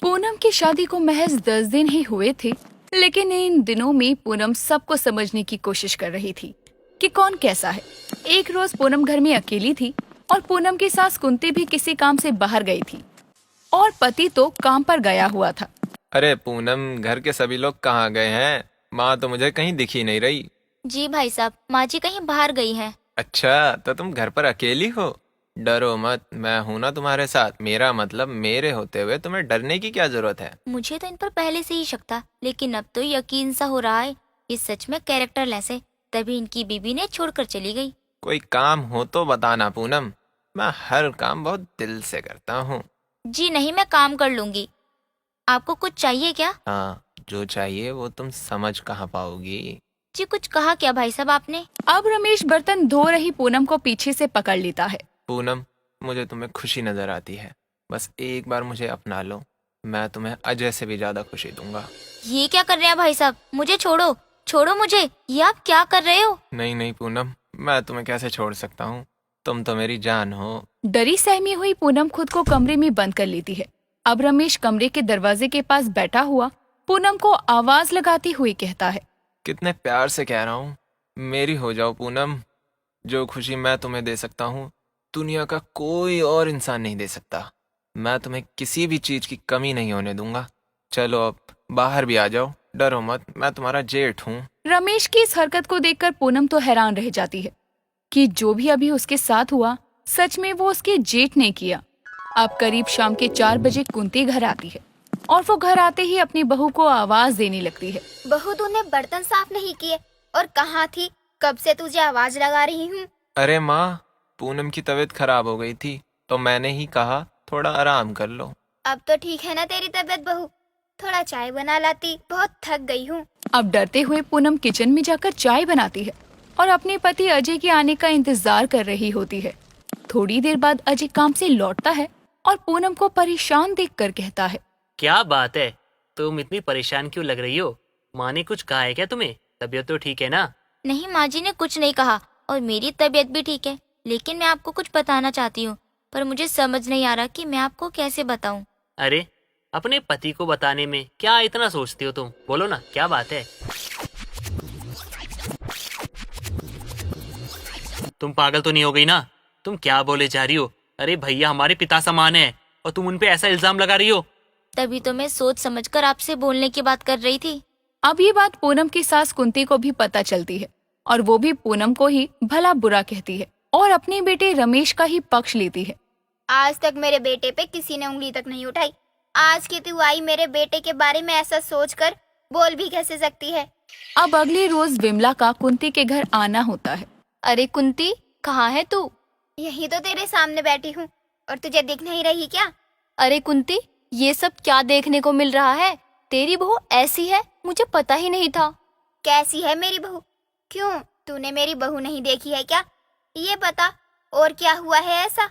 पूनम की शादी को महज 10 दिन ही हुए थे, लेकिन इन दिनों में पूनम सबको समझने की कोशिश कर रही थी कि कौन कैसा है। एक रोज पूनम घर में अकेली थी और पूनम की सास कुंती भी किसी काम से बाहर गई थी और पति तो काम पर गया हुआ था। अरे पूनम, घर के सभी लोग कहाँ गए हैं? माँ तो मुझे कहीं दिख ही नहीं रही। जी भाई साहब, माँ जी कहीं बाहर गई हैं। अच्छा, तो तुम घर पर अकेली हो? डरो मत, मैं हूं ना तुम्हारे साथ। मेरा मतलब, मेरे होते हुए तुम्हें डरने की क्या जरूरत है? मुझे तो इन पर पहले से ही शक था, लेकिन अब तो यकीन सा हो रहा है ये सच में कैरेक्टर लेस है। तभी इनकी बीबी ने छोड़कर चली गई। कोई काम हो तो बताना पूनम, मैं हर काम बहुत दिल से करता हूँ। जी नहीं, मैं काम कर लूंगी। आपको कुछ चाहिए क्या? हाँ, जो चाहिए वो तुम समझ कहाँ पाओगी। जी कुछ कहा क्या भाई साहब आपने? अब रमेश बर्तन धो रही पूनम को पीछे से पकड़ लेता है। पूनम, मुझे तुम्हें खुशी नजर आती है। बस एक बार मुझे अपना लो, मैं तुम्हें अजय से भी ज्यादा खुशी दूंगा। ये क्या कर रहे हैं भाई साहब? मुझे छोड़ो, छोड़ो मुझे। ये आप क्या कर रहे हो? नहीं नहीं पूनम, मैं तुम्हें कैसे छोड़ सकता हूँ? तुम तो मेरी जान हो। डरी सहमी हुई पूनम खुद को कमरे में बंद कर लेती है। अब रमेश कमरे के दरवाजे के पास बैठा हुआ पूनम को आवाज लगाती हुई कहता है। कितने प्यार से कह रहा हूँ, मेरी हो जाओ पूनम। जो खुशी मैं तुम्हें दे सकता हूँ, दुनिया का कोई और इंसान नहीं दे सकता। मैं तुम्हें किसी भी चीज की कमी नहीं होने दूंगा। चलो अब बाहर भी आ जाओ, डरो मत, मैं तुम्हारा जेठ हूँ। रमेश की इस हरकत को देखकर पूनम तो हैरान रह जाती है कि जो भी अभी उसके साथ हुआ सच में वो उसके जेठ ने किया। अब करीब शाम के 4 बजे कुंती घर आती है और वो घर आते ही अपनी बहू को आवाज देने लगती है। बहू, तूने बर्तन साफ नहीं किए और कहाँ थी? कब से तुझे आवाज लगा रही हूँ। अरे माँ, पूनम की तबीयत खराब हो गई थी तो मैंने ही कहा थोड़ा आराम कर लो। अब तो ठीक है ना तेरी तबीयत बहू? थोड़ा चाय बना लाती, बहुत थक गई हूँ। अब डरते हुए पूनम किचन में जाकर चाय बनाती है और अपने पति अजय के आने का इंतजार कर रही होती है। थोड़ी देर बाद अजय काम से लौटता है और पूनम को परेशान देखकर कहता है। क्या बात है, तुम इतनी परेशान क्यों लग रही हो? माँ ने कुछ कहा है क्या तुम्हें? तबीयत तो ठीक है ना? नहीं, माँ जी ने कुछ नहीं कहा और मेरी तबीयत भी ठीक है। लेकिन मैं आपको कुछ बताना चाहती हूँ, पर मुझे समझ नहीं आ रहा कि मैं आपको कैसे बताऊँ। अरे, अपने पति को बताने में क्या इतना सोचती हो तुम? बोलो ना, क्या बात है? तुम पागल तो नहीं हो गई ना? तुम क्या बोले जा रही हो? अरे भैया हमारे पिता समान है और तुम उन पे ऐसा इल्जाम लगा रही हो। तभी तो मैं सोच समझकर आपसे बोलने की बात कर रही थी। अब ये बात पूनम की सास कुंती को भी पता चलती है और वो भी पूनम को ही भला बुरा कहती है और अपने बेटे रमेश का ही पक्ष लेती है। आज तक मेरे बेटे पे किसी ने उंगली तक नहीं उठाई। आज की तू आई मेरे बेटे के बारे में ऐसा सोचकर बोल भी कैसे सकती है? अब अगले रोज विमला का कुंती के घर आना होता है। अरे कुंती, कहाँ है तू? यही तो तेरे सामने बैठी हूँ और तुझे दिख नहीं रही क्या? अरे कुंती, ये सब क्या देखने को मिल रहा है? तेरी बहू ऐसी है, मुझे पता ही नहीं था। कैसी है मेरी बहू? क्यों, तूने मेरी बहू नहीं देखी है क्या? ये बता, और क्या हुआ है ऐसा?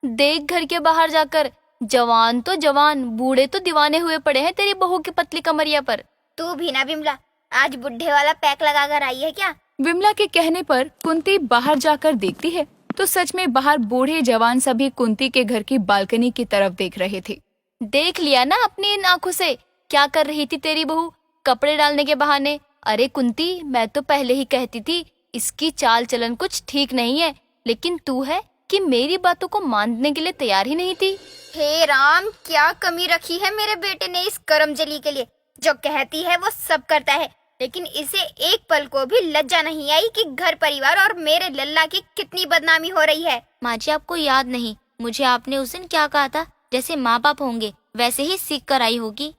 देख घर के बाहर जाकर, जवान तो जवान, बूढ़े तो दीवाने हुए पड़े हैं तेरी बहू की पतली कमरिया पर। तू भी ना विमला, आज बुढ़े वाला पैक लगा कर आई है क्या? विमला के कहने पर कुंती बाहर जाकर देखती है तो सच में बाहर बूढ़े जवान सभी कुंती के घर की बालकनी की तरफ देख रहे थे। देख लिया ना अपनी इन आंखों से, क्या कर रही थी तेरी बहू कपड़े डालने के बहाने। अरे कुंती, मैं तो पहले ही कहती थी इसकी चाल चलन कुछ ठीक नहीं है, लेकिन तू है कि मेरी बातों को मानने के लिए तैयार ही नहीं थी। हे राम, क्या कमी रखी है मेरे बेटे ने इस करमजली के लिए? जो कहती है वो सब करता है, लेकिन इसे एक पल को भी लज्जा नहीं आई कि घर परिवार और मेरे लल्ला की कितनी बदनामी हो रही है। माँ जी, आपको याद नहीं मुझे आपने उस दिन क्या कहा था? जैसे माँ बाप होंगे वैसे ही सीख कर आई होगी।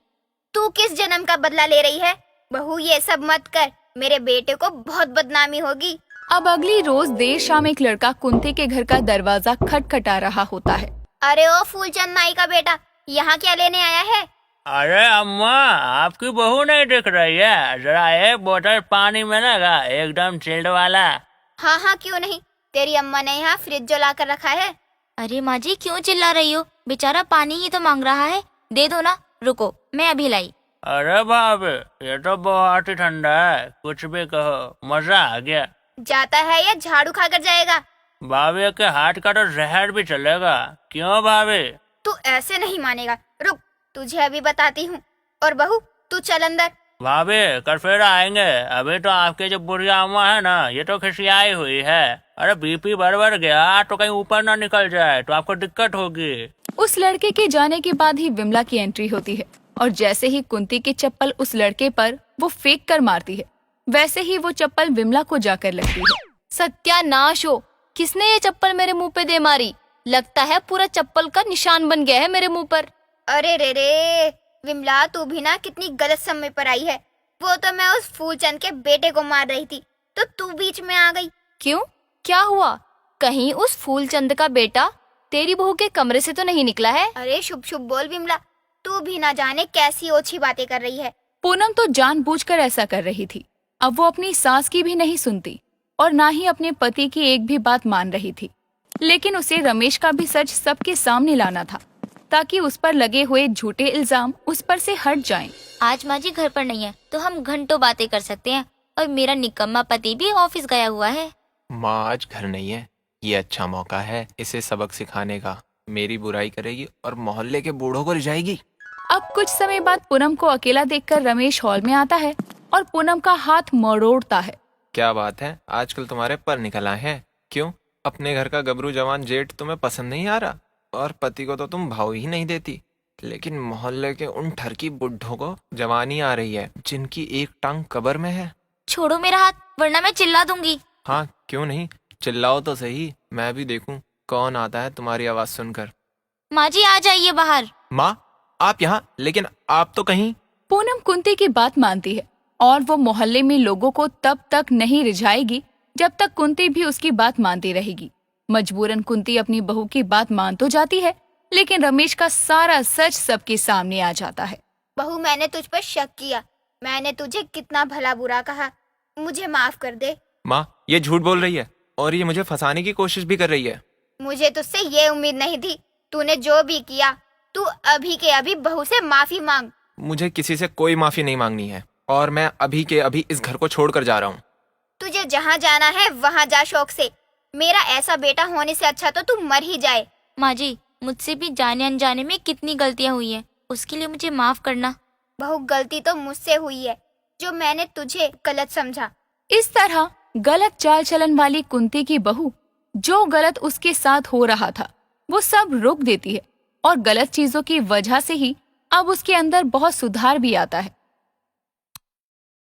तू किस जन्म का बदला ले रही है? बहू, ये सब मत कर, मेरे बेटे को बहुत बदनामी होगी। अब अगली रोज देर शाम एक लड़का कुंती के घर का दरवाजा खटखटा रहा होता है। अरे ओ फूलचंद नाई का बेटा, यहाँ क्या लेने आया है? अरे अम्मा, आपकी बहू नहीं दिख रही है? जरा एक बोतल पानी में लगा, एकदम चिल्ड वाला। हाँ हाँ, क्यों नहीं। तेरी अम्मा ने यहाँ फ्रिज जो ला कर रखा है। अरे माँ जी, क्यों चिल्ला रही हो? बेचारा पानी ही तो मांग रहा है, दे दो ना। रुको, मैं अभी लाई। अरे भाभी, ये तो बहुत ही ठंडा है, कुछ भी कहो, मजा आ गया। जाता है या झाड़ू खाकर जाएगा? भाभी के हाथ का तो जहर भी चलेगा। क्यों भाभी? तू ऐसे नहीं मानेगा। रुक, तुझे अभी बताती हूँ। और बहू तू चल अंदर। भाभी कल फिर आएंगे। अभी तो आपकी जो बुढ़िया अम्मा है ना, ये तो खिसियाई हुई है। अरे बीपी बढ़ गया तो कहीं ऊपर ना निकल जाए तो आपको दिक्कत होगी। उस लड़के के जाने के बाद ही विमला की एंट्री होती है और जैसे ही कुंती की चप्पल उस लड़के पर वो फेंक कर मारती है, वैसे ही वो चप्पल विमला को जाकर लगती है। सत्यानाश हो, किसने ये चप्पल मेरे मुंह पे दे मारी? लगता है पूरा चप्पल का निशान बन गया है मेरे मुंह पर। अरे रे विमला, तू भी ना कितनी गलत समय पर आई है। वो तो मैं उस फूलचंद के बेटे को मार रही थी तो तू बीच में आ गई। क्यों, क्या हुआ? कहीं उस फूलचंद का बेटा तेरी बहू के कमरे से तो नहीं निकला है? अरे शुभ शुभ बोल विमला, तू भी ना जाने कैसी ओछी बातें कर रही है। पूनम तो जानबूझकर ऐसा कर रही थी। अब वो अपनी सास की भी नहीं सुनती और ना ही अपने पति की एक भी बात मान रही थी। लेकिन उसे रमेश का भी सच सबके सामने लाना था ताकि उस पर लगे हुए झूठे इल्जाम उस पर से हट जाएं। आज माँ जी घर पर नहीं है तो हम घंटों बातें कर सकते हैं और मेरा निकम्मा पति भी ऑफिस गया हुआ है। माँ आज घर नहीं है, ये अच्छा मौका है इसे सबक सिखाने का। मेरी बुराई करेगी और मोहल्ले के बूढ़ों को रिझाएगी। अब कुछ समय बाद पूनम को अकेला देखकर रमेश हॉल में आता है और पूनम का हाथ मरोड़ता है। क्या बात है, आजकल तुम्हारे पर निकल आए हैं? क्यों, अपने घर का गबरू जवान जेठ तुम्हें पसंद नहीं आ रहा? और पति को तो तुम भाव ही नहीं देती, लेकिन मोहल्ले के उन ठरकी बुड्ढों को जवानी आ रही है जिनकी एक टांग कब्र में है। छोड़ो मेरा हाथ वरना मैं चिल्ला दूंगी। हाँ क्यों नहीं, चिल्लाओ तो सही, मैं भी देखूं कौन आता है तुम्हारी आवाज सुनकर। माँ जी आ जाइए बाहर। माँ आप यहाँ, लेकिन आप तो कहीं। पूनम कुंती की बात मानती है और वो मोहल्ले में लोगों को तब तक नहीं रिझाएगी जब तक कुंती भी उसकी बात मानती रहेगी। मजबूरन कुंती अपनी बहू की बात मान तो जाती है, लेकिन रमेश का सारा सच सबके सामने आ जाता है। बहू मैंने तुझ पर शक किया, मैंने तुझे कितना भला बुरा कहा, मुझे माफ कर दे। माँ ये झूठ बोल रही है और ये मुझे फंसाने की कोशिश भी कर रही है। मुझे तुझसे ये उम्मीद नहीं थी। तूने जो भी किया, तू अभी के अभी बहू से माफी मांग। मुझे किसी से कोई माफी नहीं मांगनी है और मैं अभी के अभी इस घर को छोड़कर जा रहा हूँ। तुझे जहाँ जाना है वहाँ जा शौक से। मेरा ऐसा बेटा होने से अच्छा तो तू मर ही जाए। माँ जी मुझसे भी जाने अनजाने में कितनी गलतियाँ हुई हैं, उसके लिए मुझे माफ करना। बहू गलती तो मुझसे हुई है, जो मैंने तुझे गलत समझा। इस तरह गलत चाल चलन वाली कुंती की बहू जो गलत उसके साथ हो रहा था वो सब रोक देती है और गलत चीजों की वजह से ही अब उसके अंदर बहुत सुधार भी आता है।